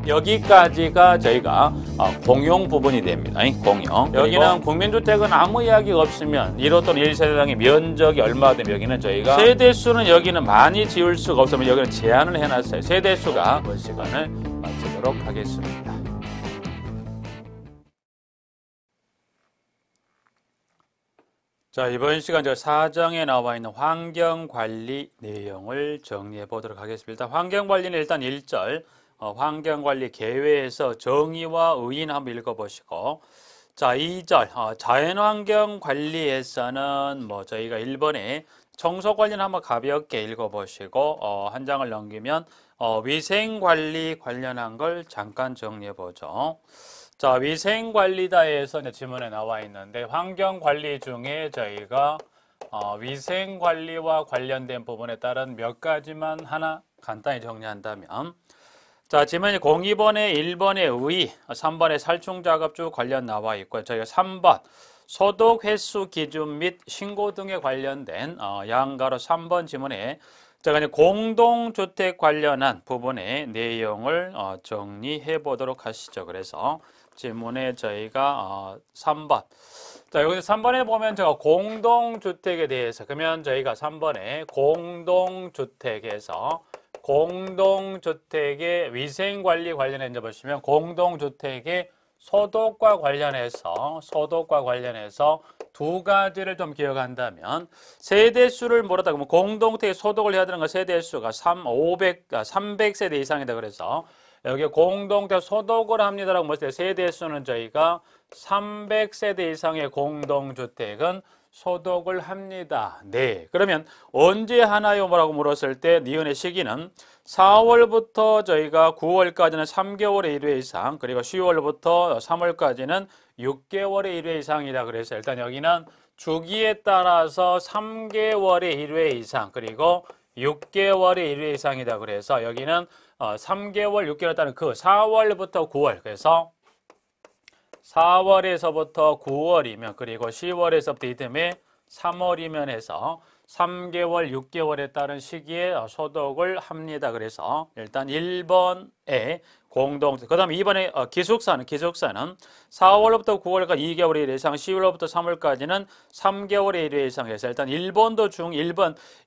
여기까지가 저희가 공용 부분이 됩니다. 공용. 여기는 국민주택은 아무 이야기가 없으면 1호 또는 1세대당의 면적이 얼마 되면 여기는 저희가 세대수는 여기는 많이 지을 수가 없으면 여기는 제한을 해놨어요. 세대수가 이번 시간을 마치도록 하겠습니다. 자, 이번 시간 저 4장에 나와 있는 환경관리 내용을 정리해 보도록 하겠습니다. 환경관리는 일단 1절 환경관리 계획에서 정의와 의의는 한번 읽어보시고, 자 2절 자연환경관리에서는 저희가 1번에 청소관리는 한번 가볍게 읽어보시고 한 장을 넘기면 위생관리 관련한 걸 잠깐 정리해보죠. 자, 위생관리다에서 지문에 나와 있는데 환경관리 중에 저희가 위생관리와 관련된 부분에 따른 몇 가지만 하나 간단히 정리한다면, 자, 지문이 02번에 1번에 의, 3번에 살충작업주 관련 나와 있고요. 저희가 3번 소독 횟수 기준 및 신고 등에 관련된 양가로 3번 지문에 제가 이제 공동주택 관련한 부분의 내용을 정리해 보도록 하시죠. 그래서 지문에 저희가 3번. 자, 여기서 3번에 보면 제가 공동주택에 대해서, 그러면 저희가 3번에 공동주택에서 공동주택의 위생관리 관련해서 보시면 공동주택의 소독과 관련해서 두 가지를 좀 기억한다면, 세대수를 뭐라다 그러면 공동주택 소독을 해야 되는 거 세대수가 300세대 이상이다. 그래서 여기 공동주택 소독을 합니다라고 했을 때 세대수는 저희가 300세대 이상의 공동주택은 소독을 합니다. 네. 그러면 언제 하나요? 뭐라고 물었을 때 니은의 시기는 4월부터 저희가 9월까지는 3개월에 1회 이상, 그리고 10월부터 3월까지는 6개월에 1회 이상이다. 그래서 일단 여기는 주기에 따라서 3개월에 1회 이상, 그리고 6개월에 1회 이상이다. 그래서 여기는 3개월, 6개월 따른 그 4월부터 9월, 그래서 4월에서부터 9월이면, 그리고 10월에서부터 이듬해 3월이면 해서 3개월, 6개월에 따른 시기에 소독을 합니다. 그래서 일단 1번에 공동주택, 그 다음에 2번에 기숙사는 4월부터 9월까지 2개월의 1회 이상, 10월부터 3월까지는 3개월의 1회 이상 해서 일단 1번도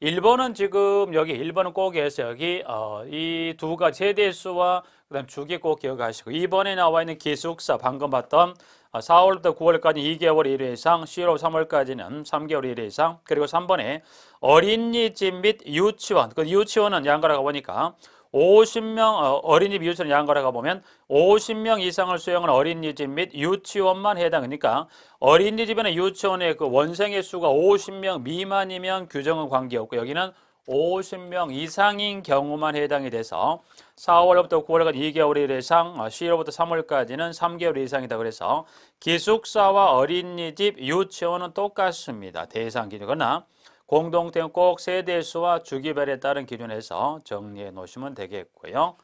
1번은 지금 여기 1번은 꼭 해서 여기 이 두 가지 세대수와 그 다음 주기 꼭 기억하시고, 2번에 나와 있는 기숙사 방금 봤던 4월부터 9월까지 2개월의 1회 이상, 10월 3월까지는 3개월의 1회 이상, 그리고 3번에 어린이집 및 유치원, 그 유치원은 양가라가 보니까 50명 어린이집 유치원 양가라가 보면 50명 이상을 수용하는 어린이집 및 유치원만 해당하니까 어린이집이나 유치원의 그 원생의 수가 50명 미만이면 규정은 관계없고 여기는 50명 이상인 경우만 해당이 돼서 4월부터 9월까지 2개월 이상, 10월부터 3월까지는 3개월 이상이다. 그래서 기숙사와 어린이집, 유치원은 똑같습니다. 대상 기준. 그러나 공동주택은 꼭 세대수와 주기별에 따른 기준에서 정리해 놓으시면 되겠고요.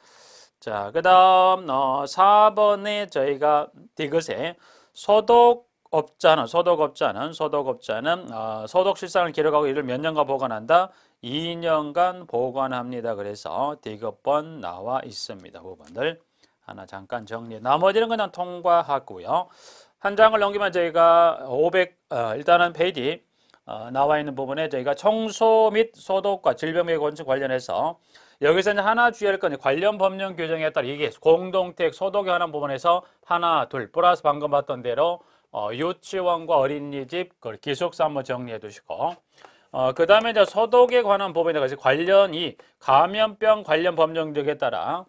자, 그 다음 4번에 저희가 디귿에 소독업자는 소독 실상을 기록하고 이를 몇 년간 보관한다? 2년간 보관합니다. 그래서 디귿번 나와 있습니다. 부분들 하나 잠깐 정리. 나머지는 그냥 통과하고요. 한 장을 넘기면 저희가 일단은 페이지 나와 있는 부분에 저희가 청소 및 소독과 질병의 건축 관련해서 여기서는 하나 주의할 건 관련 법령 규정에 따라 이게 공동택 소독에 관한 부분에서 하나, 둘 플러스 방금 봤던 대로 유치원과 어린이집, 기숙사 한번 정리해 두시고 그 다음에 이제 소독에 관한 부분에 관해서 관련이 감염병 관련 법령에 따라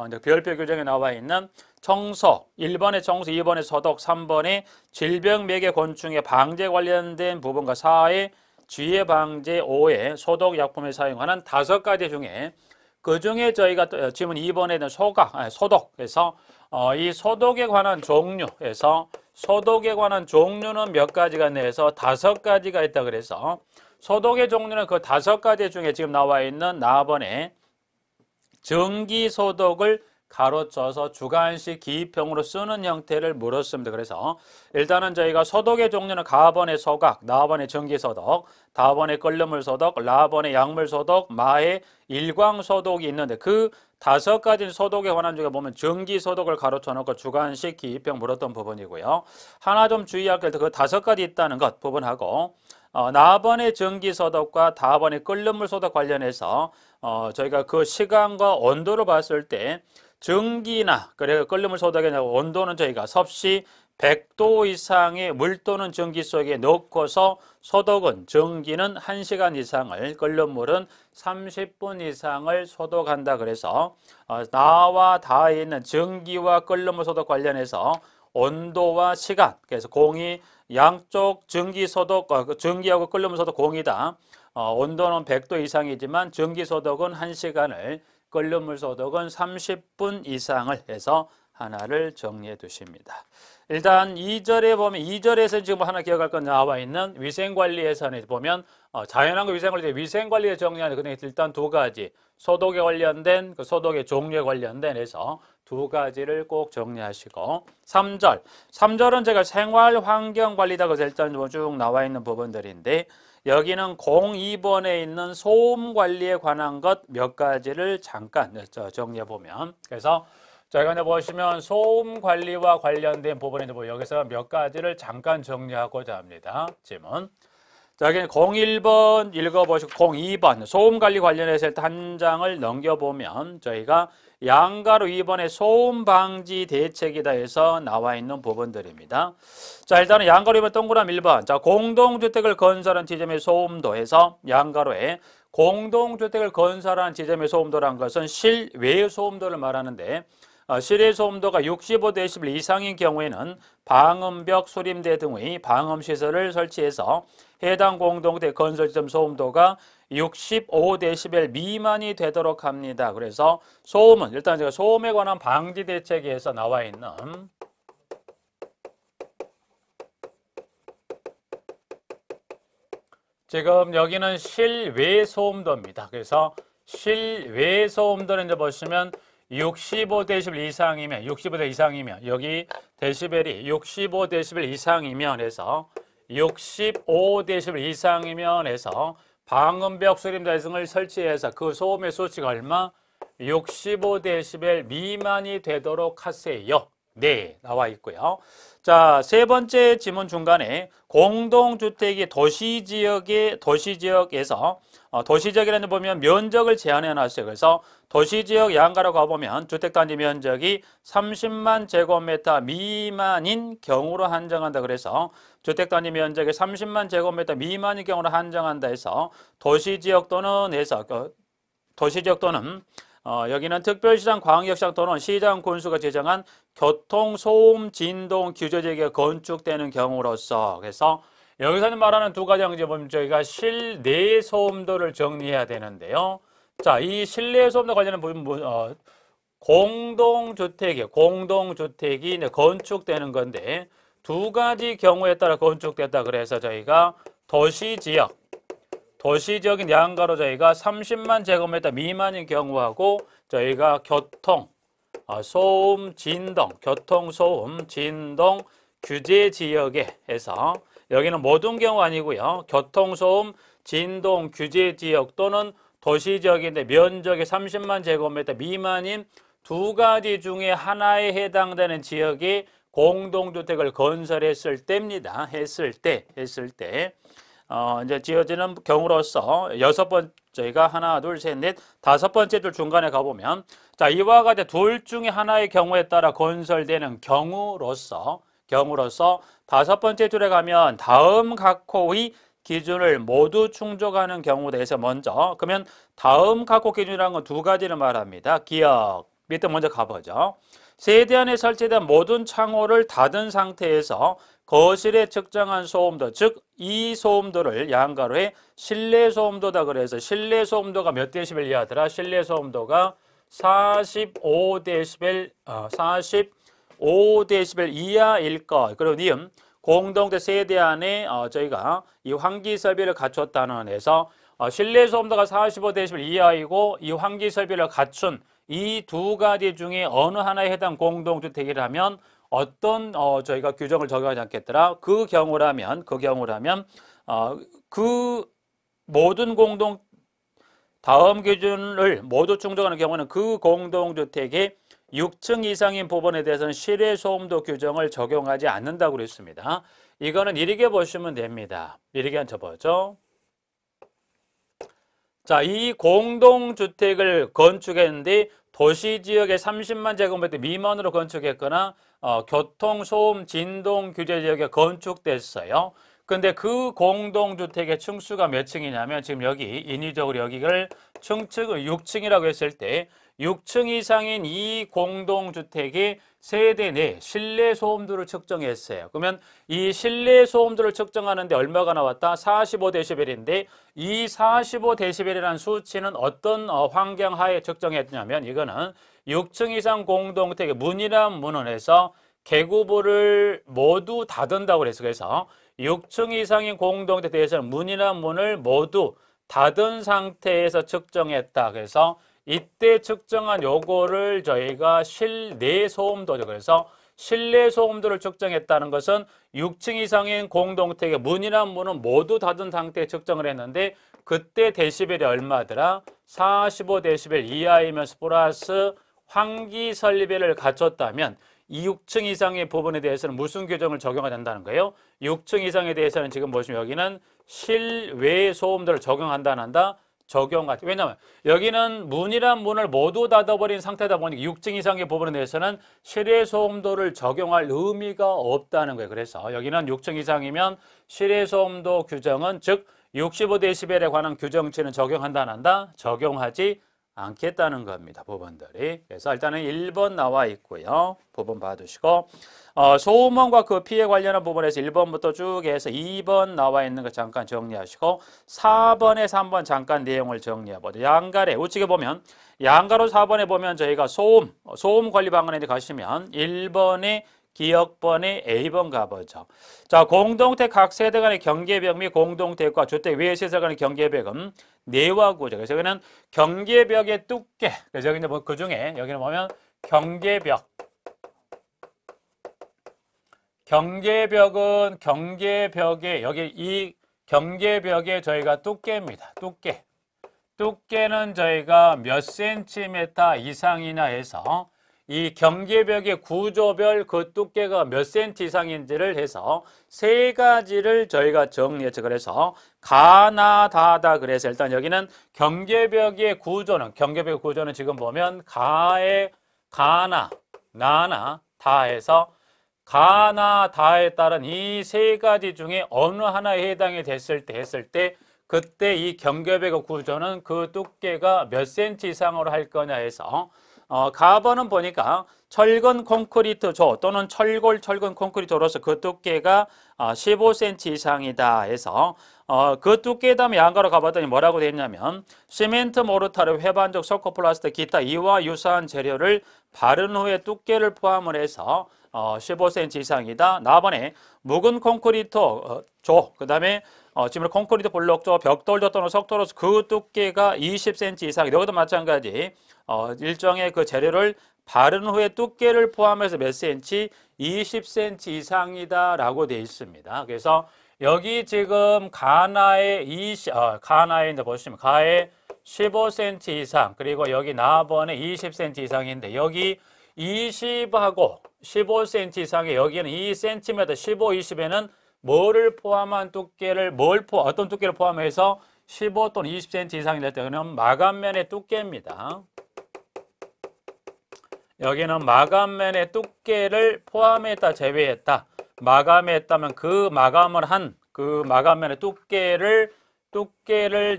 이제 별표 규정에 나와 있는 청소, 1번의 청소, 2번의 소독, 3번의 질병 매개 곤충의 방제 관련된 부분과 4의 쥐의 방제, 5의 소독 약품에 사용하는 5가지 중에 그 중에 저희가 지문 2번에는 소독에서 이 소독에 관한 종류에서 소독에 관한 종류는 몇 가지가 있네서 5가지가 있다. 그래서 소독의 종류는 그 5가지 중에 지금 나와 있는 4번에 전기 소독을 가로쳐서 주관식 기입형으로 쓰는 형태를 물었습니다. 그래서 일단은 저희가 소독의 종류는 가번의 소각, 나번의 전기소독, 다번의 끓는물소독, 라번의 약물소독, 마의 일광소독이 있는데 그 5가지 소독에 관한 중에 보면 전기소독을 가로쳐 놓고 주관식 기입형 물었던 부분이고요. 하나 좀 주의할 게 그 5가지 있다는 것 부분하고 나번의 전기소독과 다번의 끓는물소독 관련해서 저희가 그 시간과 온도를 봤을 때 전기나 그래 끓는물 소독의 온도는 저희가 섭씨 100도 이상의 물 또는 전기 속에 넣고서 소독은 전기는 1시간 이상을 끓는 물은 30분 이상을 소독한다. 그래서 나와 다에 있는 전기와 끓는 물 소독 관련해서 온도와 시간, 그래서 공이 양쪽 전기 소독, 전기하고 끓는 물 소독 공이다. 온도는 100도 이상이지만 전기 소독은 1시간을, 끓는 물 소독은 30분 이상을 해서 하나를 정리해 두십니다. 일단 2절에 보면 2절에서 지금 하나 기억할 건 나와 있는 위생관리에서는 보면 자연환경 위생관리, 위생관리에 정리하는 그 일단 2가지 소독에 관련된 그 소독의 종류에 관련된 해서 2가지를 꼭 정리하시고 3절은 제가 생활환경관리다. 그래서 일단 쭉 나와 있는 부분들인데 여기는 02번에 있는 소음관리에 관한 것 몇 가지를 잠깐 정리해 보면, 그래서 저희가 이제 보시면 소음관리와 관련된 부분인데 여기서 몇 가지를 잠깐 정리하고자 합니다. 질문. 자, 여기 01번 읽어보시고 02번 소음관리 관련해서 일단 한 장을 넘겨보면 저희가 양가로 2번에 소음방지 대책이다 해서 나와 있는 부분들입니다. 자, 일단은 양가로 2번 동그라미 1번. 자, 공동주택을 건설한 지점의 소음도 해서 양가로에 공동주택을 건설한 지점의 소음도란 것은 실외 소음도를 말하는데 실외 소음도가 65dB 이상인 경우에는 방음벽, 수림대 등의 방음시설을 설치해서 해당 공동주택 건설 지점 소음도가 65dB 미만이 되도록 합니다. 그래서 소음은 일단 제가 소음에 관한 방지 대책에서 나와 있는 지금 여기는 실외 소음도입니다. 그래서 실외 소음도는 이제 보시면 65dB 이상이면 65dB 이상이면 여기 데시벨이 65dB 이상이면 해서 65dB 이상이면 해서 방음벽, 수림대 등을 설치해서 그 소음의 수치가 얼마? 65dB 미만이 되도록 하세요. 네, 나와 있고요. 자, 3번째 지문 중간에 공동주택이 도시지역에서 도시지역이라는 데 보면 면적을 제한해 놨어요. 그래서 도시지역 양가로 가보면 주택단지 면적이 30만 제곱미터 미만인 경우로 한정한다. 그래서 주택단지 면적이 30만 제곱미터 미만인 경우로 한정한다 해서 도시지역 또는 여기는 특별시장, 광역시장 또는 시장 군수가 지정한 교통, 소음, 진동 규제지역에 건축되는 경우로서, 그래서 여기서는 말하는 2가지 항제 보면 저희가 실내 소음도를 정리해야 되는데요. 자, 이 실내 소음도 관련된 부분 공동주택이 건축되는 건데 2가지 경우에 따라 건축됐다. 그래서 저희가 도시지역인 양가로 저희가 30만 제곱미터 미만인 경우하고 저희가 교통, 소음, 진동 규제 지역에 해서 여기는 모든 경우 아니고요. 교통, 소음, 진동 규제 지역 또는 도시지역인데 면적이 30만 제곱미터 미만인 2가지 중에 하나에 해당되는 지역이 공동주택을 건설했을 때입니다. 했을 때 이제 지어지는 경우로서 6번 저희가 하나, 둘, 셋, 넷, 5번째 줄 중간에 가보면 자, 이와 같이 둘 중에 하나의 경우에 따라 건설되는 경우로서 5번째 줄에 가면 다음 각 호의 기준을 모두 충족하는 경우에 대해서 먼저 그러면 다음 각 호 기준이라는 건 2가지를 말합니다. 기억 밑에 먼저 가보죠. 세대 안에 설치된 모든 창호를 닫은 상태에서 거실에 측정한 소음도, 즉 이 소음도를 양가로의 실내 소음도다. 그래서 실내 소음도가 몇 데시벨 이하더라? 실내 소음도가 45데시벨 이하일 것. 그리고 니은 공동체 세대 안에 저희가 이 환기 설비를 갖췄다는 해서 실내 소음도가 45데시벨 이하이고 이 환기 설비를 갖춘 이 두 가지 중에 어느 하나에 해당 공동주택이라면 어떤 저희가 규정을 적용하지 않겠더라. 그 경우라면 그 모든 다음 기준을 모두 충족하는 경우는 그 공동주택의 6층 이상인 부분에 대해서는 실외소음도 규정을 적용하지 않는다고 그랬습니다. 이거는 이렇게 보시면 됩니다. 이렇게 앉혀보죠. 자, 이 공동주택을 건축했는데 도시지역의 30만 제곱미터 미만으로 건축했거나 교통, 소음, 진동 규제 지역에 건축됐어요. 근데 그 공동주택의 층수가 몇 층이냐면 지금 여기 인위적으로 여기를 6층이라고 했을 때 6층 이상인 이 공동주택의 세대 내 실내 소음도를 측정했어요. 그러면 이 실내 소음도를 측정하는데 얼마가 나왔다? 45데시벨인데 이 45데시벨이라는 수치는 어떤 환경하에 측정했냐면 이거는 6층 이상 공동주택의 문이란 문헌에서 개구부를 모두 닫은다고 그랬어요. 그래서 6층 이상인 공동주택에 대해서는 문이나 문을 모두 닫은 상태에서 측정했다. 그래서 이때 측정한 요거를 저희가 실내 소음도죠. 그래서 실내 소음도를 측정했다는 것은 6층 이상인 공동주택의 문이나 문은 모두 닫은 상태에 측정을 했는데 그때 데시벨이 얼마더라? 45데시벨 이하이면서 플러스 환기 설비를 갖췄다면 이 6층 이상의 부분에 대해서는 무슨 규정을 적용해야 된다는 거예요? 6층 이상에 대해서는 지금 보시면 여기는 실외 소음도를 적용한다 한다? 적용하지. 왜냐하면 여기는 문이란 문을 모두 닫아버린 상태다 보니까 6층 이상의 부분에 대해서는 실외 소음도를 적용할 의미가 없다는 거예요. 그래서 여기는 6층 이상이면 실외 소음도 규정은 즉 65데시벨에 관한 규정치는 적용한다 한다? 적용하지 않겠다는 겁니다. 부분들이. 그래서 일단은 1번 나와 있고요. 부분 봐두시고 소음원과 그 피해 관련한 부분에서 1번부터 쭉 해서 2번 나와 있는 거 잠깐 정리하시고 4번에 3번 잠깐 내용을 정리해보죠. 양가래 우측에 보면 양가로 4번에 보면 저희가 소음 관리 방안에 가시면 1번에 기역번에 A번 가보죠. 자, 공동택 각 세대 간의 경계벽 및 공동택과 주택 외 시설 간의 경계벽은 내와 구조. 그래서 여기는 경계벽의 두께. 그래서 여기 뭐 그 중에 여기는 보면 경계벽은 경계벽의 여기 이 경계벽의 저희가 두께입니다. 두께는 저희가 몇 센티미터 이상이나 해서 이 경계벽의 구조별 그 두께가 몇 센티 이상인지를 해서 세 가지를 저희가 정리했죠. 그래서 가나다다. 그래서 일단 여기는 경계벽의 구조는 지금 보면 가나, 나나, 다해서 가나, 다에 따른 이 세 가지 중에 어느 하나에 해당이 했을 때 그때 이 경계벽의 구조는 그 두께가 몇 센티 이상으로 할 거냐 해서 가번은 보니까 철근 콘크리트 조 또는 철근 콘크리트 조로서 그 두께가 15cm 이상이다 해서 그 두께에 다음에 양가로 가봤더니 뭐라고 되어 있냐면 시멘트, 모르타르, 회반적, 소코플라스트, 기타 이와 유사한 재료를 바른 후에 두께를 포함을 해서 15cm 이상이다. 나번에 묵은 콘크리트 조, 그 다음에 지금 콘크리트 블록조, 벽돌조 또는 석돌로서 그 두께가 20cm 이상. 여기도 마찬가지 일정의 그 재료를 바른 후에 두께를 포함해서 몇 cm? 20cm 이상이다라고 되어 있습니다. 그래서 여기 지금 가나에 이제 보시면 가에 15cm 이상 그리고 여기 나번에 20cm 이상인데 여기 20하고 15cm 이상에 여기는 2cm, 15, 20에는 뭐를 포함한 두께를 어떤 두께를 포함해서 15 또는 20cm 이상이 될 때는 마감면의 두께입니다. 여기는 마감면의 두께를 포함했다, 제외했다. 마감했다면 그 마감면의 두께를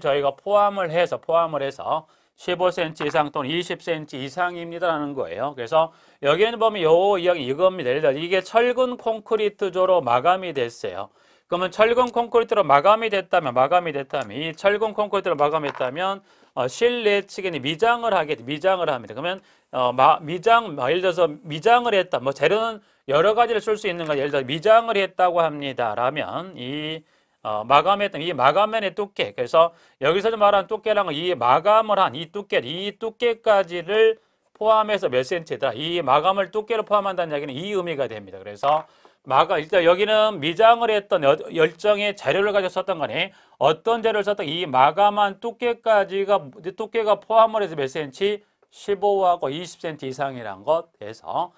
저희가 포함을 해서 15cm 이상 또는 20cm 이상입니다라는 거예요. 그래서 여기에는 보면 요 이야기 이겁니다. 예를 들어 이게 철근 콘크리트조로 마감이 됐어요. 그러면 철근 콘크리트로 마감이 됐다면 이 철근 콘크리트로 마감했다면 실내 측에는 미장을 합니다. 그러면 예를 들어서 미장을 했다. 뭐 재료는 여러 가지를 쓸 수 있는 거 예를 들어 미장을 했다고 합니다. 라면 이 마감했던 이 마감면의 두께. 그래서 여기서 말하는 두께란 건 이 마감을 한 이 두께까지를 포함해서 몇 센치다. 이 마감을 두께를 포함한다는 얘기는 이 의미가 됩니다. 그래서 일단 여기는 미장을 했던 열정의 재료를 가지고 썼던 거니 어떤 재료를 썼던 이 마감한 두께가 포함을 해서 몇 센치? 15하고 20cm 이상이란 것에서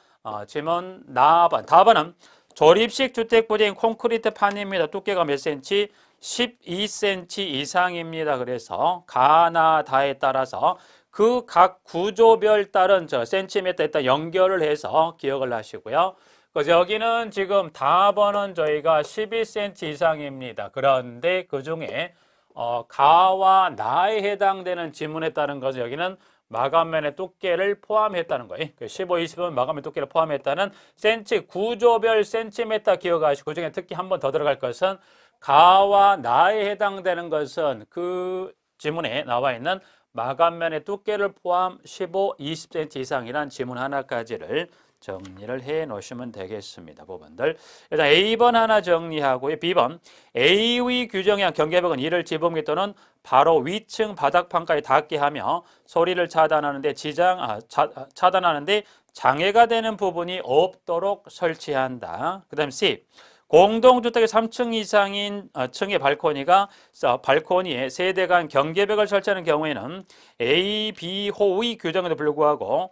질문 답안은 조립식 주택 부재인 콘크리트 판입니다. 두께가 몇 cm? 12cm 이상입니다. 그래서 가나 다에 따라서 그 각 구조별 따른 센티미터에 따라 연결을 해서 기억을 하시고요. 그래서 여기는 지금 답안은 저희가 12cm 이상입니다. 그런데 그 중에 가와 나에 해당되는 지문에 따른 것은 여기는 마감면의 두께를 포함했다는 거예요. 15, 20은 마감면 두께를 포함했다는 구조별 센티미터 기억하시고 그 중에 특히 한 번 더 들어갈 것은 가와 나에 해당되는 것은 그 지문에 나와 있는 마감면의 두께를 포함 15, 20cm 이상이란 지문 하나까지를 정리를 해 놓으시면 되겠습니다. 부분들. 일단 A번 하나 정리하고요. B번. A의 규정에 경계벽은 이를 지붕 또는 바로 위층 바닥판까지 닿게 하며 소리를 차단하는데 차단하는데 장애가 되는 부분이 없도록 설치한다. 그 다음 C. 공동주택의 3층 이상인 층의 발코니에 세대 간 경계벽을 설치하는 경우에는 A, B 호의 규정에도 불구하고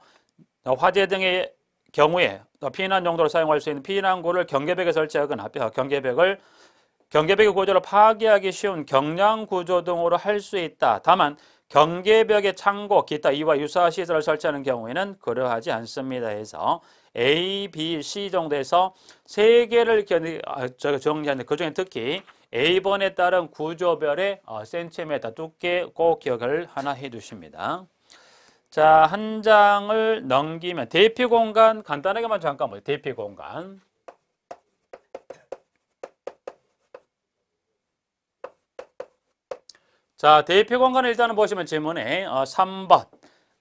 화재 등의 경우에 피난 용도로 사용할 수 있는 피난구를 경계벽에 설치하거나 경계벽의 구조를 파괴하기 쉬운 경량 구조 등으로 할 수 있다. 다만 경계벽에 창고, 기타 이와 유사한 시설을 설치하는 경우에는 그러하지 않습니다. 해서 A, B, C 정도에서 세 개를 정리하는데 그중에 특히 A번에 따른 구조별의 센티미터 두께 꼭 기억을 하나 해두십니다. 자, 한 장을 넘기면 대피 공간 간단하게만 잠깐 보세요. 대피 공간. 자, 대피 공간을 일단은 보시면 지문에 3번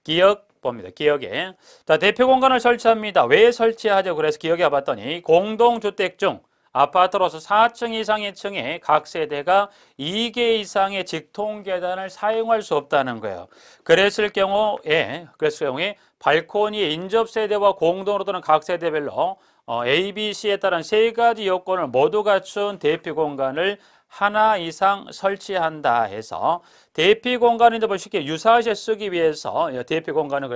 기억 봅니다. 기억에. 자, 대피 공간을 설치합니다. 왜 설치하죠? 그래서 기억해 봤더니 공동주택 중 아파트로서 4층 이상의 층에 각 세대가 2개 이상의 직통 계단을 사용할 수 없다는 거예요. 그랬을 경우에 발코니 인접 세대와 공동으로 또는 각 세대별로 A, B, C에 따른 세 가지 요건을 모두 갖춘 대피 공간을 하나 이상 설치한다 해서 대피 공간은 이제 쉽게 유사시 쓰기 위해서 대피 공간은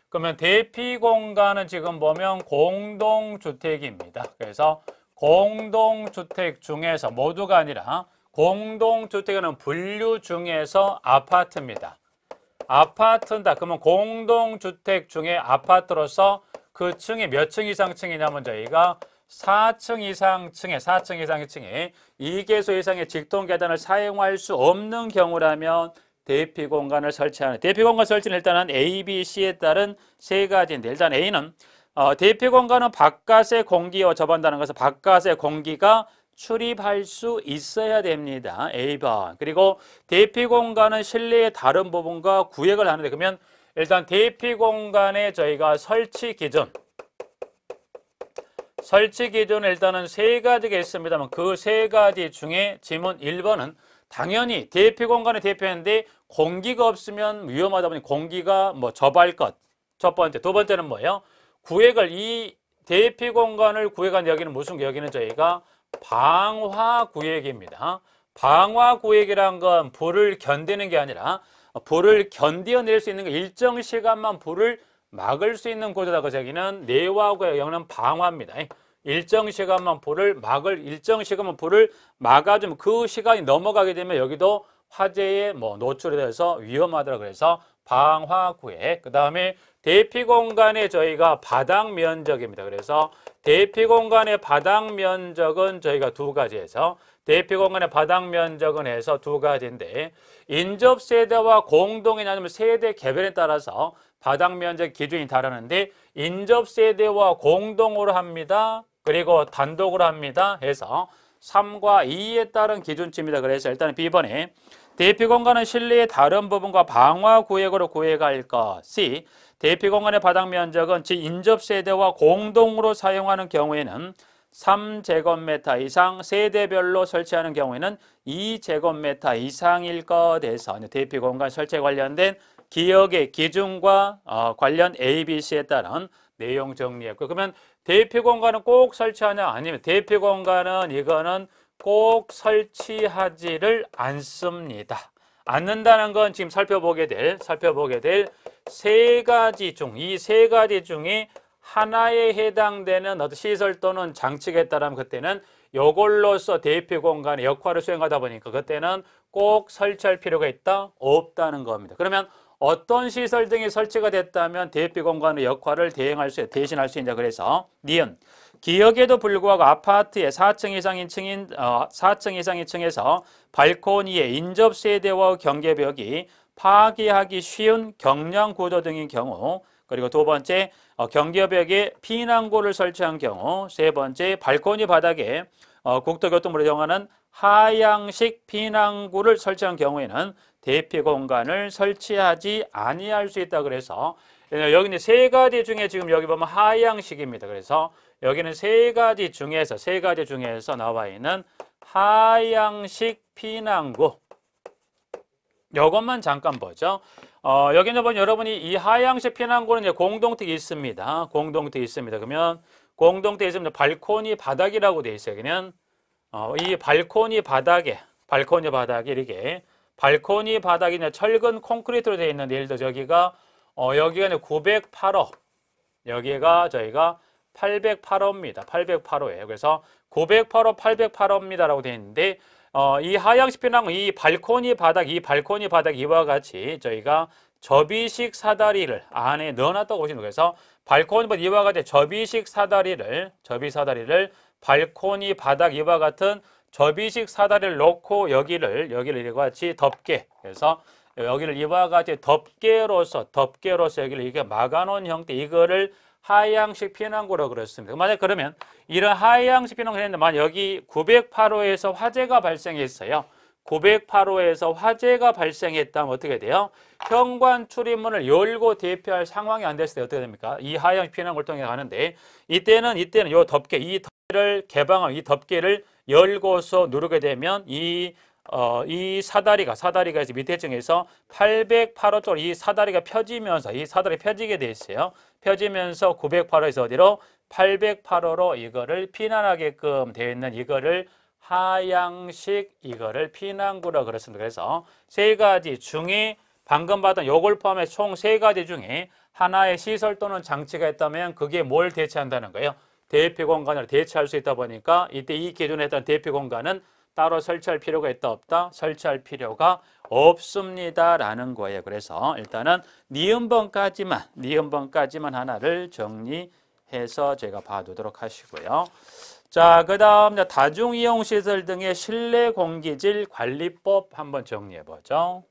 그러면 대피 공간은 지금 보면 공동주택입니다. 그래서 공동주택 중에서 모두가 아니라 공동주택은 분류 중에서 아파트입니다. 아파트다. 그러면 공동주택 중에 아파트로서 그 층이 몇 층 이상 층이냐면 저희가 4층 이상 층에 2개소 이상의 직통 계단을 사용할 수 없는 경우라면 대피 공간을 설치하는 대피 공간 설치는 일단은 A, B, C에 따른 세 가지인데 일단 A는 대피 공간은 바깥의 공기와 접한다는 것은 바깥의 공기가 출입할 수 있어야 됩니다. A번. 그리고 대피 공간은 실내의 다른 부분과 구획을 하는데 그러면 일단 대피 공간의 저희가 설치 기준은 일단은 세 가지가 있습니다만 그 세 가지 중에 지문 1번은 당연히 대피 공간을 대표하는데 공기가 없으면 위험하다 보니 공기가 접할 것. 첫 번째. 두 번째는 뭐예요? 이 대피 공간을 구획한 여기는 여기는 저희가 방화 구획입니다. 방화 구획이란 건 불을 견디는 게 아니라 불을 견디어낼 수 있는 거 일정 시간만 불을 막을 수 있는 구조다. 그래서 여기는 내화 구획 여기는 방화입니다. 일정 시간만 불을 막아주면 그 시간이 넘어가게 되면 여기도 화재에 노출이 돼서 위험하더라. 그래서 방화 구획. 그 다음에 대피 공간의 저희가 바닥 면적입니다. 그래서 대피 공간의 바닥 면적은 저희가 두 가지에서 대피 공간의 바닥 면적은 해서 두 가지인데 인접 세대와 공동이냐 아니면 세대 개별에 따라서 바닥 면적 기준이 다르는데 인접 세대와 공동으로 합니다. 그리고 단독으로 합니다. 해서 3과 2에 따른 기준치입니다. 그래서 일단 B번에 대피 공간은 실내의 다른 부분과 방화 구획으로 구획할 것. C. 대피 공간의 바닥 면적은 인접 세대와 공동으로 사용하는 경우에는 3제곱미터 이상, 세대별로 설치하는 경우에는 2제곱미터 이상일 것에서 대피 공간 설치에 관련된 기역의 기준과 관련 A, B, C에 따른 내용 정리했고, 그러면 대피 공간은 꼭 설치하냐? 아니면 대피 공간은 이거는 꼭 설치하지를 않습니다. 않는다는 건 지금 살펴보게 될 세 가지 중, 이 세 가지 중에 하나에 해당되는 어떤 시설 또는 장치에 따르면 그때는 이걸로서 대피 공간의 역할을 수행하다 보니까 그때는 꼭 설치할 필요가 있다? 없다는 겁니다. 그러면 어떤 시설 등이 설치가 됐다면 대피 공간의 역할을 대신할 수 있냐. 그래서 니은 기역에도 불구하고 아파트의 4층 이상인 층에서 발코니의 인접 세대와 경계벽이 파괴하기 쉬운 경량 구조 등인 경우, 그리고 두 번째 경계벽에 피난구를 설치한 경우, 세 번째 발코니 바닥에 국토교통부로 정하는 하향식 피난구를 설치한 경우에는 대피 공간을 설치하지 아니할 수 있다. 그래서 여기는 세 가지 중에 지금 여기 보면 하향식입니다. 그래서 여기는 세 가지 중에서 나와 있는 하향식 피난구, 이것만 잠깐 보죠. 여기는 보면 여러분이 이 하향식 피난구는 이제 공동택이 있습니다. 그러면 공동택이 있으면 발코니 바닥이라고 되어 있어요. 그냥 이 발코니 바닥에 이렇게 발코니 바닥이 철근 콘크리트로 되어 있는데, 예를 들어 여기가 908호, 여기가 저희가 808호입니다. 808호예요. 그래서 908호, 808호입니다라고 되어 있는데, 이 하향식 피난구, 이 발코니 바닥 이와 같이 저희가 접이식 사다리를 안에 넣어놨다고 보시면, 그래서 발코니 바닥 이와 같이 접이식 사다리를 발코니 바닥 이와 같은 접이식 사다리를 놓고 여기를 이와 같이 덮개, 그래서 여기를 이와 같이 덮개로서 여기를 이렇게 막아놓은 형태, 이거를 하향식 피난구라고 그랬습니다. 만약 그러면 이런 하향식 피난구를 했는데, 만약 여기 908호에서 화재가 발생했어요. 908호에서 화재가 발생했다면 어떻게 돼요? 현관 출입문을 열고 대피할 상황이 안 됐을 때 어떻게 됩니까? 이 하향식 피난구를 통해 가는데, 이때는 이 덮개를 개방하고 이 덮개를 열고서 누르게 되면 이 사다리가 이제 밑에 층에서 808호 쪽으로 이 사다리가 펴지게 돼 있어요. 펴지면서 908호에서 어디로? 808호로 이거를 피난하게끔 되어 있는 이거를 하향식 피난구라 그랬습니다. 그래서 세 가지 중에 방금 봤던 요걸 포함해 총 세 가지 중에 하나의 시설 또는 장치가 있다면 그게 뭘 대체한다는 거예요? 대피 공간을 대체할 수 있다 보니까 이때 이 기준에 했던 대피 공간은 따로 설치할 필요가 있다 없다? 설치할 필요가 없습니다라는 거예요. 그래서 일단은 니은번까지만 하나를 정리해서 제가 봐두도록 하시고요. 자, 그 다음 다중이용시설 등의 실내 공기질 관리법 한번 정리해 보죠.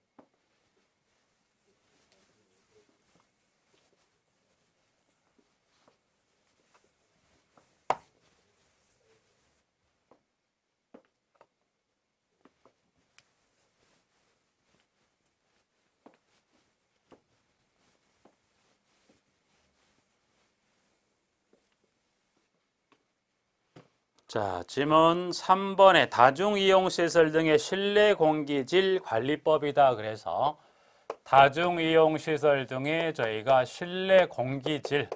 자, 지문 3번에 다중이용시설 등의 실내 공기질 관리법이다. 그래서 다중이용시설 등의 저희가 실내 공기질,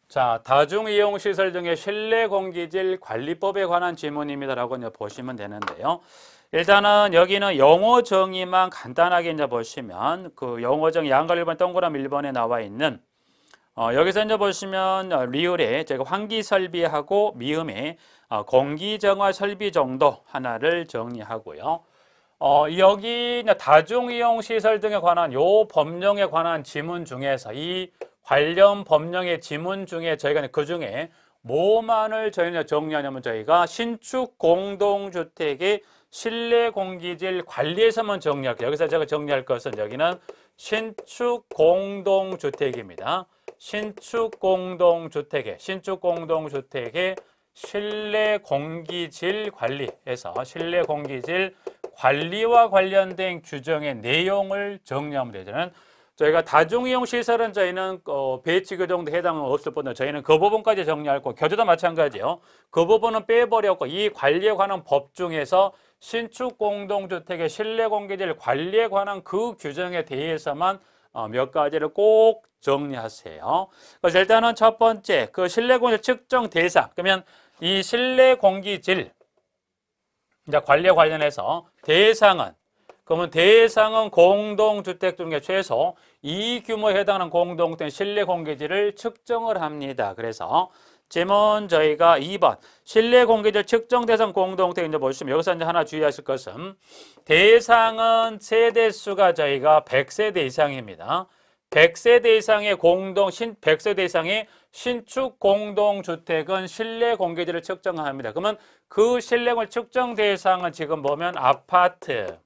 자, 다중이용시설 등의 실내 공기질 관리법에 관한 지문입니다라고 이제 보시면 되는데요. 일단은 여기는 영어 정의만 간단하게 이제 보시면 그 영어 정의 양갈 1번 동그라미 1번에 나와 있는 여기서 이제 보시면 리을에 제가 환기 설비하고 미음에 공기 정화 설비 정도 하나를 정리하고요. 여기 다중이용 시설 등에 관한 요 법령에 관한 지문 중에서 이 관련 법령의 지문 중에 저희가 그 중에 뭐만을 저희는 정리하냐면 저희가 신축 공동주택의 실내 공기질 관리에서만 정리할게요. 여기서 제가 정리할 것은 여기는 신축 공동주택입니다. 신축 공동주택의 실내 공기질 관리에서 실내 공기질 관리와 관련된 규정의 내용을 정리하면 되죠. 저희가 다중이용 시설은 저희는 배치 규정도 해당은 없을 뿐더러 저희는 그 부분까지 정리하고 교재도 마찬가지예요. 그 부분은 빼버렸고 이 관리에 관한 법 중에서 신축 공동주택의 실내 공기질 관리에 관한 그 규정에 대해서만 몇 가지를 꼭 정리하세요. 그래서 일단은 첫 번째 그 실내 공기질 측정 대상. 그러면 이 실내 공기질 이제 관리에 관련해서 그러면 대상은 공동주택 중에 최소 이 규모에 해당하는 공동주택 실내 공기질을 측정을 합니다. 그래서 지문 저희가 2번 실내 공기질 측정 대상 공동주택 이제 보시면 여기서 이제 하나 주의하실 것은 대상은 세대수가 저희가 100세대 이상입니다. 100세대 이상의 100세대 이상의 신축 공동주택은 실내 공기질을 측정합니다. 그러면 그 실내 공기질 측정 대상은 지금 보면 아파트,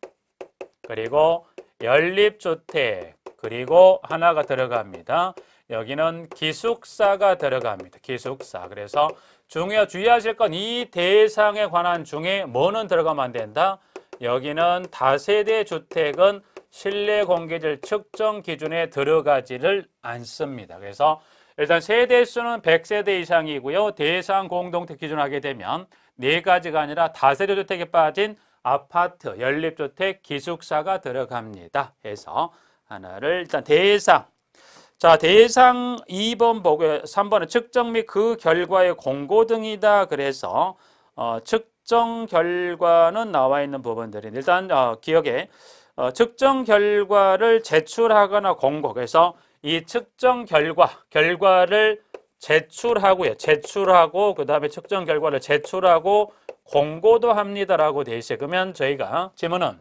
그리고 연립주택, 그리고 하나가 들어갑니다. 여기는 기숙사가 들어갑니다. 기숙사. 그래서 주의하실 건 이 대상에 관한 중에 뭐는 들어가면 안 된다? 여기는 다세대 주택은 실내 공기질 측정 기준에 들어가지를 않습니다. 그래서 일단 세대수는 100세대 이상이고요. 대상 공동주택 기준 하게 되면 네 가지가 아니라 다세대 주택에 빠진 아파트, 연립주택, 기숙사가 들어갑니다. 해서 하나를 일단 대상. 자, 대상 2번 보고요. 3번은 측정 및 그 결과의 공고 등이다. 그래서 측정 결과는 나와 있는 부분들이 일단 기억에 측정 결과를 제출하거나 공고. 그래서 이 측정 결과를 제출하고 그다음에 측정 결과를 제출하고 공고도 합니다라고 돼 있어요. 그러면 저희가 지문은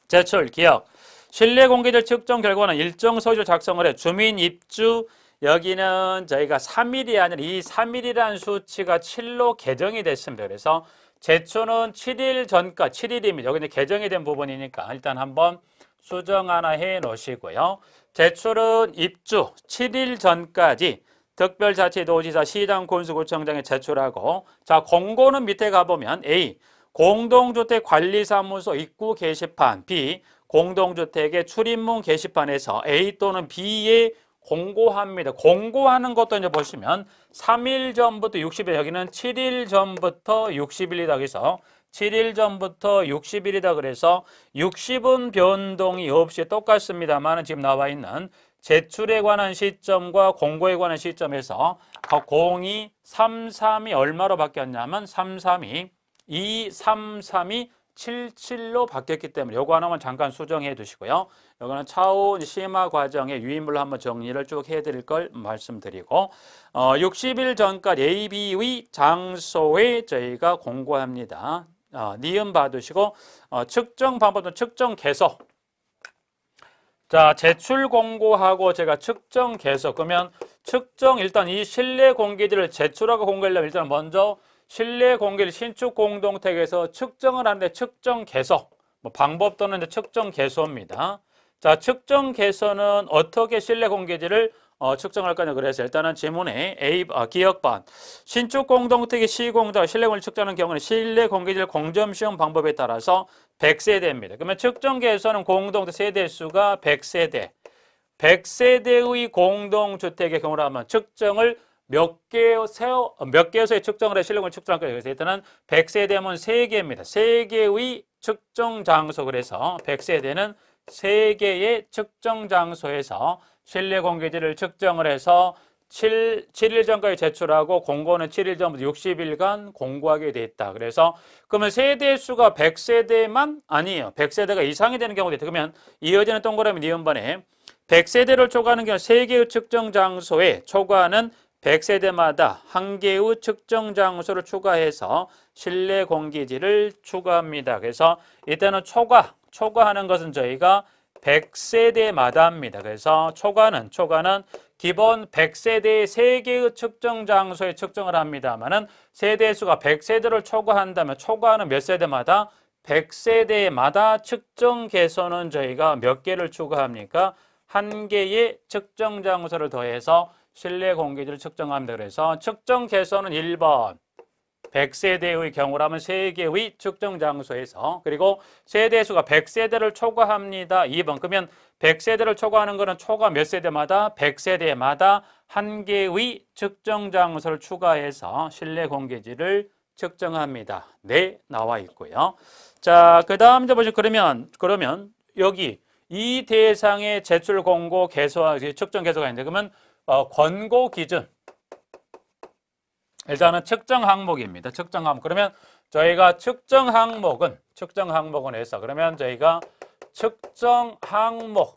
제출, 기억, 실내 공기질 측정 결과는 일정 서류 작성을 해 주민 입주 여기는 저희가 3일이 아니라 이 3일이라는 수치가 7로 개정이 됐습니다. 그래서 제출은 7일 전까지 7일입니다. 여기 이제 개정이 된 부분이니까 일단 한번 수정 하나 해 놓으시고요. 제출은 입주 7일 전까지 특별자치도지사, 시장, 군수구청장에 제출하고 자 공고는 밑에 가보면 A. 공동주택관리사무소 입구 게시판 B. 공동주택의 출입문 게시판에서 A 또는 B에 공고합니다. 공고하는 것도 이제 보시면 3일 전부터 60일 여기는 7일 전부터 60일이다. 그래서 7일 전부터 60일이다. 그래서 60은 변동이 없이 똑같습니다만 지금 나와 있는 제출에 관한 시점과 공고에 관한 시점에서 0233이 얼마로 바뀌었냐면 332 233이 77로 바뀌었기 때문에 요거 하나만 잠깐 수정해 두시고요. 요거는 차후 심화 과정의 유인물로 한번 정리를 쭉 해드릴 걸 말씀드리고 60일 전까지 A, B의 장소에 저희가 공고합니다. 니은 받으시고 측정 방법은 측정 개소. 자, 제출 공고하고 제가 측정 개소. 그러면 측정 일단 이 실내 공기질을 제출하고 공고하려면 일단 먼저 실내 공기질 신축 공동택에서 측정을 하는데 측정 개소. 방법 또는 이제 측정 개소입니다. 자, 측정 개소는 어떻게 실내 공기질을 측정할 거냐. 그래서 일단은 지문에 기억반 신축 공동택의 시공자 실내 공기질 측정하는 경우는 실내 공기질 공점 시험 방법에 따라서 100세대입니다. 그러면 측정 개소는 공동주택 세대수가 100세대. 100세대의 공동주택의 경우라면 측정을 몇 개에서의 측정을 해 실내 공기질 측정할 거예요. 그래서 일단은 100세대면 3개입니다. 3개의 측정 장소. 그래서 100세대는 3개의 측정 장소에서 실내 공기질을 측정을 해서 7일 전까지 제출하고 공고는 7일 전부터 60일간 공고하게 돼 있다. 그래서 그러면 세대수가 100세대만 아니에요. 100세대가 이상이 되는 경우도 있다. 그러면 이어지는 동그라미 니은번에 100세대를 초과하는 경우 3개의 측정 장소에 초과하는 100세대마다 1개의 측정 장소를 추가해서 실내 공기질을 추가합니다. 그래서 이때는 초과하는 것은 저희가 100세대마다 합니다. 그래서 초과는 기본 100세대의 3개의 측정 장소에 측정을 합니다만은 세대수가 100세대를 초과한다면 초과하는 몇 세대마다 100세대마다 측정 개소는 저희가 몇 개를 추가합니까? 1개의 측정 장소를 더해서 실내 공기질을 측정합니다. 그래서 측정 개소는 1번 100세대의 경우라면 3개의 측정 장소에서 그리고 세대수가 100세대를 초과합니다. 2번. 그러면 100세대를 초과하는 것은 초과 몇 세대마다 100세대마다 한 개의 측정 장소를 추가해서 실내 공기질을 측정합니다. 네, 나와 있고요. 자, 그다음 이제 보시면 그러면 여기 이 대상의 제출 공고 개소와 측정 개소가 있는데 그러면 권고 기준 일단은 측정 항목입니다. 측정 항목. 그러면 저희가 측정 항목은 해서 그러면 저희가 측정 항목은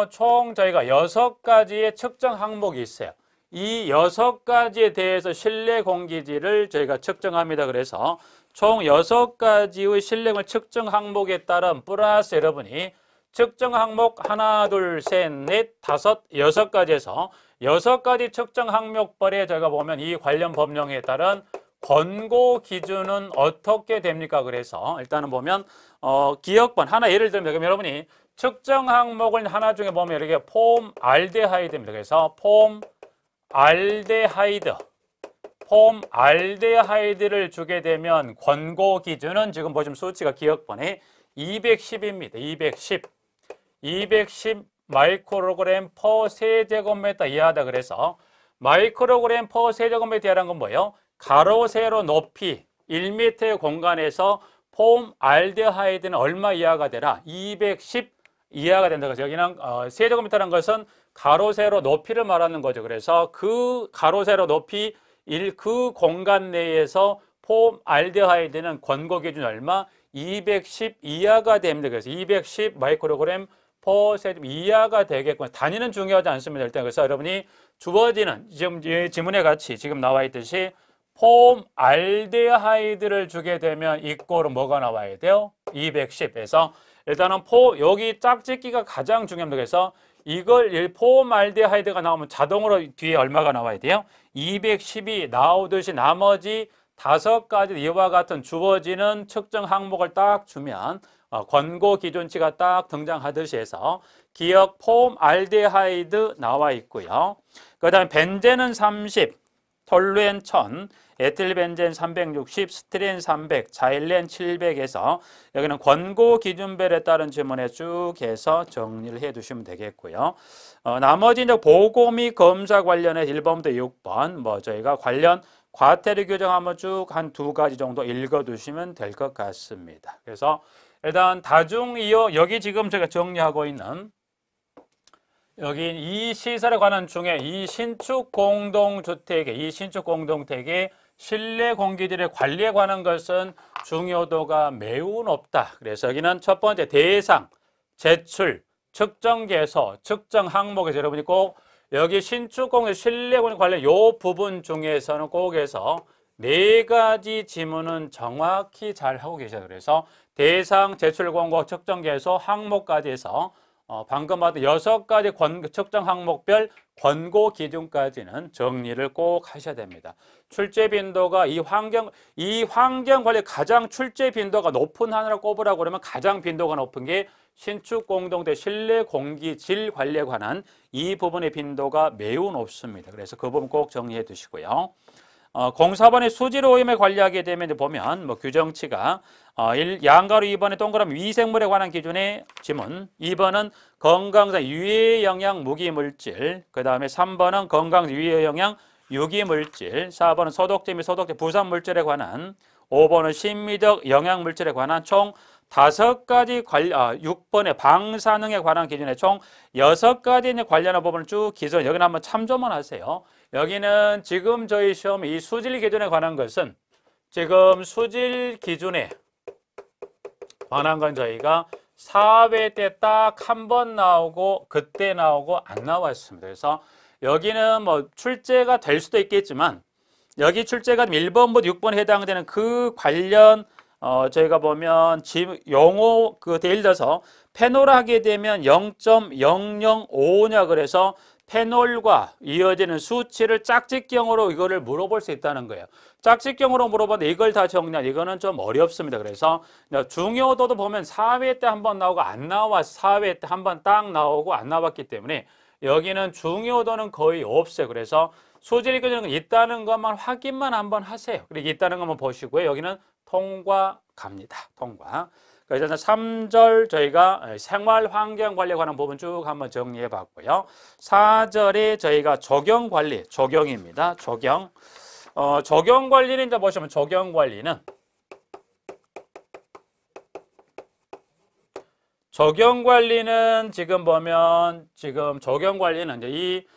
총 저희가 6가지의 측정 항목이 있어요. 이 6가지에 대해서 실내 공기질을 저희가 측정합니다. 그래서 총 6가지의 실내공기 측정 항목에 따른 플러스 여러분이 측정 항목 하나, 둘, 셋, 넷, 다섯, 6가지에서 6가지 측정 항목별에 저희가 보면 이 관련 법령에 따른 권고 기준은 어떻게 됩니까? 그래서 일단은 보면 기억번 하나 예를 들면 그럼 여러분이 측정 항목을 하나 중에 보면 이렇게 폼 알데하이드입니다. 그래서 폼 알데하이드를 주게 되면 권고 기준은 지금 보시면 수치가 기억번에 210입니다. 210 마이크로그램 퍼 세제곱미터 이하다. 그래서 마이크로그램 퍼 세제곱미터 이하라는 건 뭐예요? 가로 세로 높이 1m의 공간에서 폼 알데하이드는 얼마 이하가 되라? 210 이하가 된다. 그래서 여기는 세제곱미터라는 것은 가로 세로 높이를 말하는 거죠. 그래서 그 가로 세로 높이 그 공간 내에서 폼 알데하이드는 권고 기준 얼마? 210 이하가 됩니다. 그래서 210 마이크로그램 퍼 세제곱 이하가 되겠군요. 단위는 중요하지 않습니다. 일단 그래서 여러분이 주어지는 지금 지문에 같이 지금 나와 있듯이 폼 알데하이드를 주게 되면 이꼴은 뭐가 나와야 돼요? 210에서 일단은 여기 짝짓기가 가장 중요합니다. 그래서 이걸 폼 알데하이드가 나오면 자동으로 뒤에 얼마가 나와야 돼요? 210이 나오듯이 나머지 5가지 이와 같은 주어지는 측정 항목을 딱 주면 권고 기준치가 딱 등장하듯이 해서 기억 폼 알데하이드 나와 있고요. 그 다음에 벤젠은 30, 톨루엔 1000, 에틸벤젠 360, 스티렌 300, 자일렌 700에서 여기는 권고 기준별에 따른 지문에 쭉 해서 정리를 해 두시면 되겠고요. 나머지 이제 보고 및 검사 관련해 1번부터 6번 저희가 관련 과태료 규정 한번 쭉 한 2가지 정도 읽어 두시면 될 것 같습니다. 그래서 일단 다중이용 여기 지금 제가 정리하고 있는 여기 이 시설에 관한 중에 이 신축 공동주택의 실내 공기질의 관리에 관한 것은 중요도가 매우 높다. 그래서 여기는 첫 번째 대상, 제출, 측정 개소, 측정 항목에서 여러분이 꼭 여기 신축 공기 실내 공기 관리 요 부분 중에서는 꼭 해서 4가지 지문은 정확히 잘 하고 계셔요. 그래서 대상, 제출 공고, 측정 개소, 항목까지 해서 방금 봤던 6가지 측정 항목별 권고 기준까지는 정리를 꼭 하셔야 됩니다. 출제 빈도가 이 환경 관리 가장 출제 빈도가 높은 하나를 꼽으라고 그러면 가장 빈도가 높은 게 신축 공동대 실내 공기질 관리에 관한 이 부분의 빈도가 매우 높습니다. 그래서 그 부분 꼭 정리해 두시고요. 04번의 수질 오염에 관리하게 되면 보면 규정치가 양가로 2번에 동그라미 위생물에 관한 기준의 지문, 2번은 건강상 유해 영향 무기물질, 그 다음에 3번은 건강상 유해 영향 유기물질, 4번은 소독제 및 소독제 부산물질에 관한, 5번은 심미적 영향물질에 관한 총 5가지 6번의 방사능에 관한 기준에 총 6가지 관련한 부분을 쭉 기술 여기는 한번 참조만 하세요. 여기는 지금 저희 시험 이 수질 기준에 관한 것은 지금 수질 기준에 관한 건 저희가 4회 때 딱 한 번 나오고 그때 나오고 안 나왔습니다. 그래서 여기는 출제가 될 수도 있겠지만 여기 출제가 1번부터 6번에 해당되는 그 관련 저희가 보면 용어 예를 들어서 페놀을 하게 되면 0.005냐 그래서 페놀과 이어지는 수치를 짝짓경으로 이거를 물어볼 수 있다는 거예요. 짝짓경으로 물어봤는데 이걸 다 정리한 이거는 좀 어렵습니다. 그래서 중요도도 보면 4회 때 한 번 나오고 안 나왔어. 4회 때 한 번 딱 나오고 안 나왔기 때문에 여기는 중요도는 거의 없어요. 그래서 소질이 껴지는 건 있다는 것만 확인만 한번 하세요. 그리고 있다는 것만 보시고요. 여기는 통과 갑니다. 통과. 그래서 3절 저희가 생활환경 관리에 관한 부분 쭉 한번 정리해 봤고요. 4절에 저희가 적용 관리, 적용입니다. 적용. 적용 관리는 이제 보시면 적용 관리는 지금 보면 지금 적용 관리는 이제 이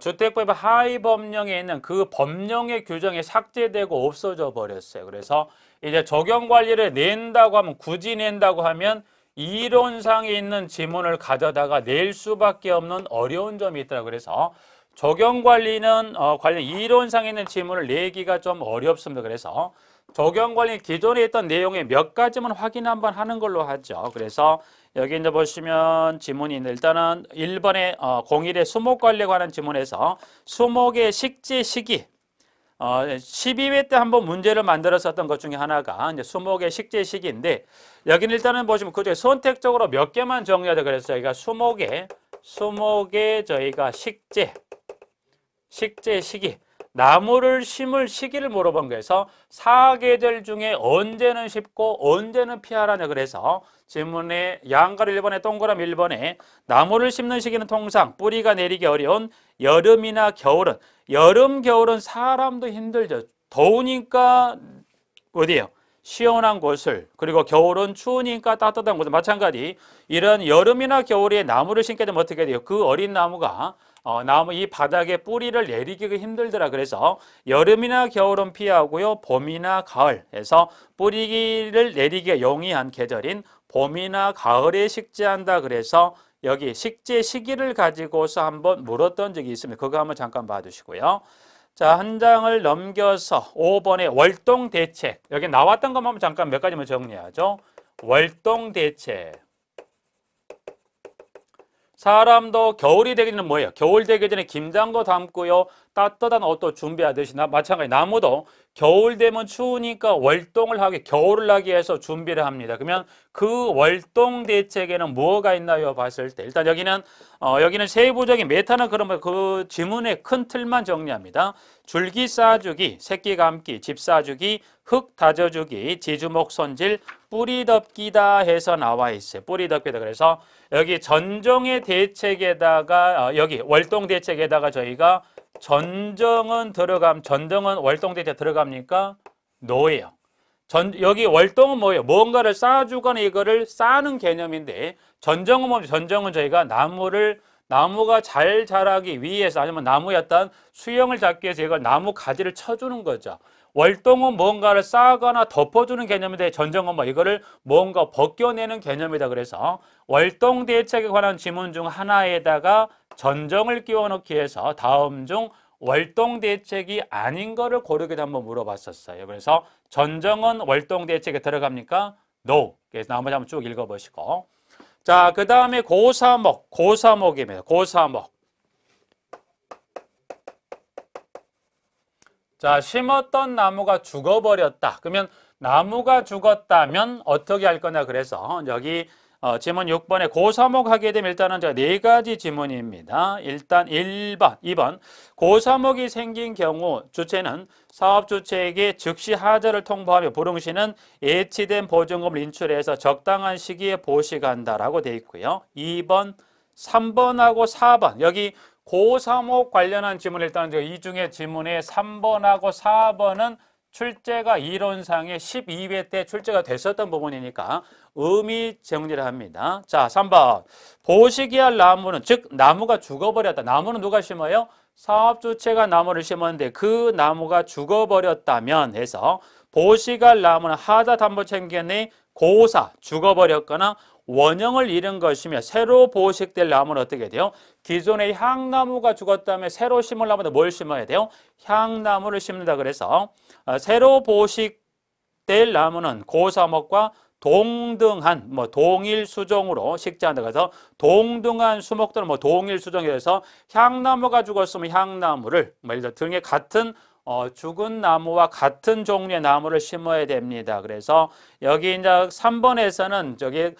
주택법 하위 법령에 있는 그 법령의 규정이 삭제되고 없어져 버렸어요. 그래서 이제 적용 관리를 낸다고 하면 굳이 낸다고 하면 이론상에 있는 지문을 가져다가 낼 수밖에 없는 어려운 점이 있더라고요. 그래서 적용 관리는 관련 이론상에 있는 지문을 내기가 좀 어렵습니다. 그래서 적용 관리 기존에 있던 내용의 몇 가지만 확인 한번 하는 걸로 하죠. 그래서 여기 이제 보시면 지문이 있는데 일단은 1번에 01의 수목 관리에 관한 지문에서 수목의 식재 시기 12회 때 한번 문제를 만들었었던 것 중에 하나가 이제 수목의 식재 시기인데 여기는 일단은 보시면 그중에 선택적으로 몇 개만 정리하자 그랬어요. 저희가 수목의 저희가 식재 시기 나무를 심을 시기를 물어본 거에서 사계절 중에 언제는 심고 언제는 피하라냐 그래서 지문에 양가로 1번에 동그라미 1번에 나무를 심는 시기는 통상 뿌리가 내리기 어려운 여름이나 겨울은 여름 겨울은 사람도 힘들죠. 더우니까 어디에요? 시원한 곳을 그리고 겨울은 추우니까 따뜻한 곳을 마찬가지 이런 여름이나 겨울에 나무를 심게 되면 어떻게 돼요? 그 어린 나무가 나무 이 바닥에 뿌리를 내리기가 힘들더라. 그래서 여름이나 겨울은 피하고요. 봄이나 가을에서 뿌리를 내리기가 용이한 계절인 봄이나 가을에 식재한다. 그래서 여기 식재 시기를 가지고서 한번 물었던 적이 있습니다. 그거 한번 잠깐 봐주시고요. 자, 한 장을 넘겨서 5번의 월동대책. 여기 나왔던 것만 한번 잠깐 몇 가지만 정리하죠. 월동대책. 사람도 겨울이 되기 전에 뭐예요? 겨울 되기 전에 김장도 담고요. 따뜻한 옷도 준비하듯이 마찬가지 나무도 겨울 되면 추우니까 월동을 하기, 겨울을 하기 위해서 준비를 합니다. 그러면 그 월동 대책에는 뭐가 있나요? 봤을 때 일단 여기는 세부적인 메타는 그러면 그 지문의 큰 틀만 정리합니다. 줄기 쌓아주기, 새끼 감기, 집 쌓아주기, 흙 다져주기, 지주목 손질, 뿌리 덮기다 해서 나와 있어요. 뿌리 덮기다. 그래서 여기 전정의 대책에다가 여기 월동 대책에다가 저희가 전정은 월동 대책 들어갑니까? 노예요. 여기 월동은 뭐예요? 뭔가를 쌓아주거나 이거를 쌓는 개념인데 전정은 뭐죠? 전정은 저희가 나무가 잘 자라기 위해서 아니면 나무의 어떤 수영을 잡기 위해서 이걸 나무 가지를 쳐주는 거죠. 월동은 뭔가를 쌓거나 덮어주는 개념인데 전정은 이거를 뭔가 벗겨내는 개념이다. 그래서 월동 대책에 관한 지문 중 하나에다가 전정을 끼워 넣기 위해서 다음 중 월동 대책이 아닌 거를 고르게 한번 물어봤었어요. 그래서 전정은 월동 대책에 들어갑니까? No. 그래서 나머지 한번 쭉 읽어보시고. 자, 그 다음에 고사목입니다. 고사목. 자, 심었던 나무가 죽어버렸다. 그러면 나무가 죽었다면 어떻게 할 거냐. 그래서 여기 지문 6번에 고사목 하게 되면 일단은 제가 4가지 지문입니다. 일단 1번, 2번. 고사목이 생긴 경우 주체는 사업주체에게 즉시 하자를 통보하며 불응시는 예치된 보증금을 인출해서 적당한 시기에 보시간다라고 되어 있고요. 2번, 3번하고 4번. 여기 고사목 관련한 지문 일단 이 중에 지문에 3번하고 4번은 출제가 이론상에 12회 때 출제가 됐었던 부분이니까 의미 정리를 합니다. 자, 3번. 보시기할 나무는 즉 나무가 죽어버렸다. 나무는 누가 심어요? 사업주체가 나무를 심었는데 그 나무가 죽어버렸다면 해서 보시기할 나무는 하자 담보 책임의 고사 죽어버렸거나 원형을 잃은 것이며 새로 보식될 나무는 어떻게 돼요? 기존의 향나무가 죽었다면 새로 심을 나무는 뭘 심어야 돼요? 향나무를 심는다. 그래서 새로 보식될 나무는 고사목과 동등한 동일 수종으로 식재한다. 그래서 동등한 수목들은 동일 수종이라서 향나무가 죽었으면 향나무를 예를 들어 등에 같은 죽은 나무와 같은 종류의 나무를 심어야 됩니다. 그래서 여기 이제 3번에서는 저기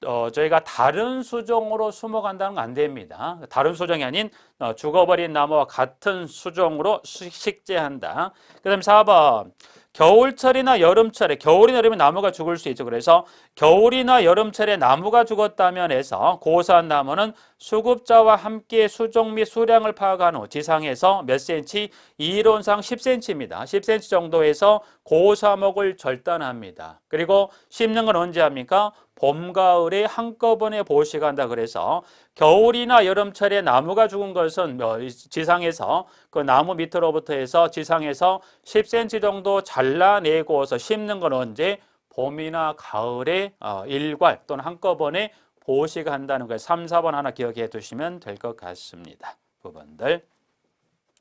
저희가 다른 수종으로 수목한다는 건 안 됩니다. 다른 수종이 아닌 죽어버린 나무와 같은 수종으로 식재한다. 그 다음에 4번. 겨울철이나 여름철에, 겨울이나 여름에 나무가 죽을 수 있죠. 그래서 겨울이나 여름철에 나무가 죽었다면 해서 고사한 나무는 수급자와 함께 수종 및 수량을 파악한 후 지상에서 몇 cm? 이론상 10cm입니다. 10cm 정도에서 고사목을 절단합니다. 그리고 심는 건 언제 합니까? 봄, 가을에 한꺼번에 보식한다. 그래서 겨울이나 여름철에 나무가 죽은 것은 지상에서 그 나무 밑으로부터 해서 지상에서 10cm 정도 잘라내고서 심는 건 언제? 봄이나 가을에 일괄 또는 한꺼번에 보식한다는 거예요. 3, 4번 하나 기억해 두시면 될 것 같습니다. 부분들.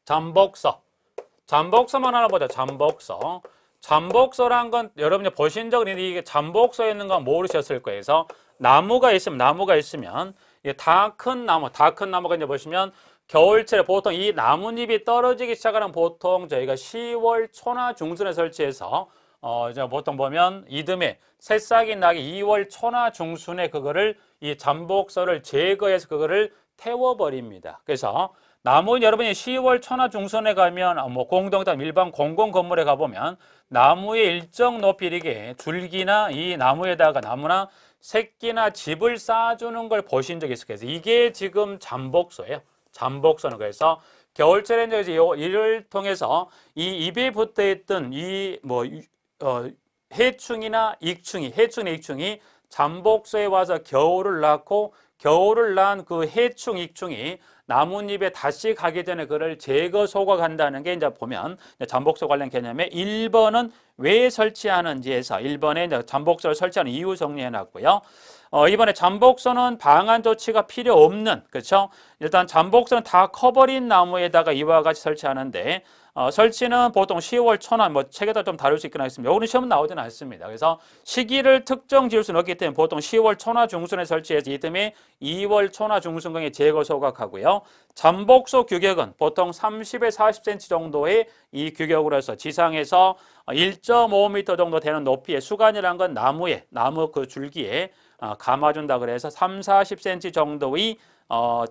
잠복서. 잠복서만 하나 보자. 잠복서. 잠복서란 건 여러분이 보신 적은 있는데 이게 잠복서에 있는 건 모르셨을 거예요. 그래서 나무가 있으면 다 큰 나무가 이제 보시면 겨울철에 보통 이 나뭇잎이 떨어지기 시작하는 보통 저희가 10월 초나 중순에 설치해서 이제 보통 보면 이듬해 새싹이 나기 2월 초나 중순에 그거를 이 잠복서를 제거해서 그거를 태워버립니다. 그래서 나무는 여러분이 10월 초나 중순에 가면 뭐 공동당 일반 공공 건물에 가보면 나무의 일정 높이 이렇게 줄기나 이 나무나 새끼나 집을 쌓아주는 걸 보신 적이 있을 거예요. 이게 지금 잠복서예요. 잠복서는 그래서 겨울철에 이제 이를 통해서 이 잎에 붙어 있던 이 해충이나 익충이 잠복서에 와서 겨울을 낳고 겨울을 낳은 그 해충, 익충이 나뭇잎에 다시 가기 전에 그를 제거 소각한다는 게 이제 보면 잠복서 관련 개념에 1번은 왜 설치하는지에서 1번에 잠복서를 설치하는 이유 정리해 놨고요. 이번에 잠복서는 방한 조치가 필요 없는, 그렇죠? 일단 잠복서는 다 커버린 나무에다가 이와 같이 설치하는데 설치는 보통 10월 초나 책에다 좀 다룰 수 있긴 하겠습니다. 요거는 시험은 나오지는 않습니다. 그래서 시기를 특정 지을 수는 없기 때문에 보통 10월 초나 중순에 설치해서 이듬해 2월 초나 중순경에 제거 소각하고요. 잠복서 규격은 보통 30에서 40cm 정도의 이 규격으로 해서 지상에서 1.5m 정도 되는 높이의 수간이라는 건 나무 그 줄기에 감아준다 그래서 3, 40cm 정도의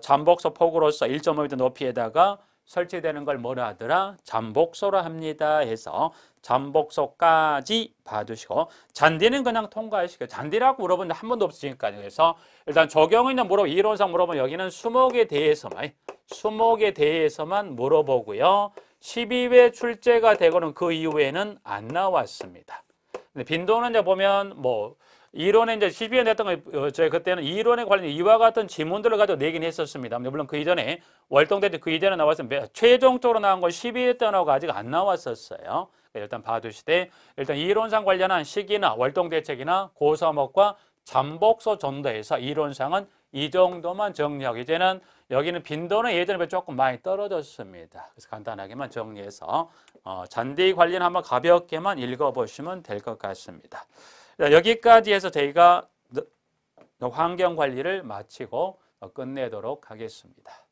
잠복서 폭으로서 1.5m 높이에다가 설치되는 걸 뭐라 하더라? 잠복서라 합니다 해서 잠복서까지 봐두시고 잔디는 그냥 통과하시고 잔디라고 물어보는데 한 번도 없으니까요. 그래서 일단 적용은 이론상 물어보면 여기는 수목에 대해서만 물어보고요. 12회 출제가 되고는 그 이후에는 안 나왔습니다. 근데 빈도는 이제 보면 이론에 이제 12회 냈던 거, 저희 그때는 이론에 관련 이와 같은 지문들을 가지고 내긴 했었습니다. 물론 그 이전에 월동대 그 이전에 나왔으면 최종적으로 나온 건 12회 때 나오고 아직 안 나왔었어요. 일단 봐두시되 일단 이론상 관련한 시기나 월동대책이나 고사목과 잠복서 전도에서 이론상은 이 정도만 정리하고 이제는 여기는 빈도는 예전에 비해 조금 많이 떨어졌습니다. 그래서 간단하게만 정리해서 잔디 관련 한번 가볍게만 읽어보시면 될 것 같습니다. 여기까지 해서 저희가 환경 관리를 마치고 끝내도록 하겠습니다.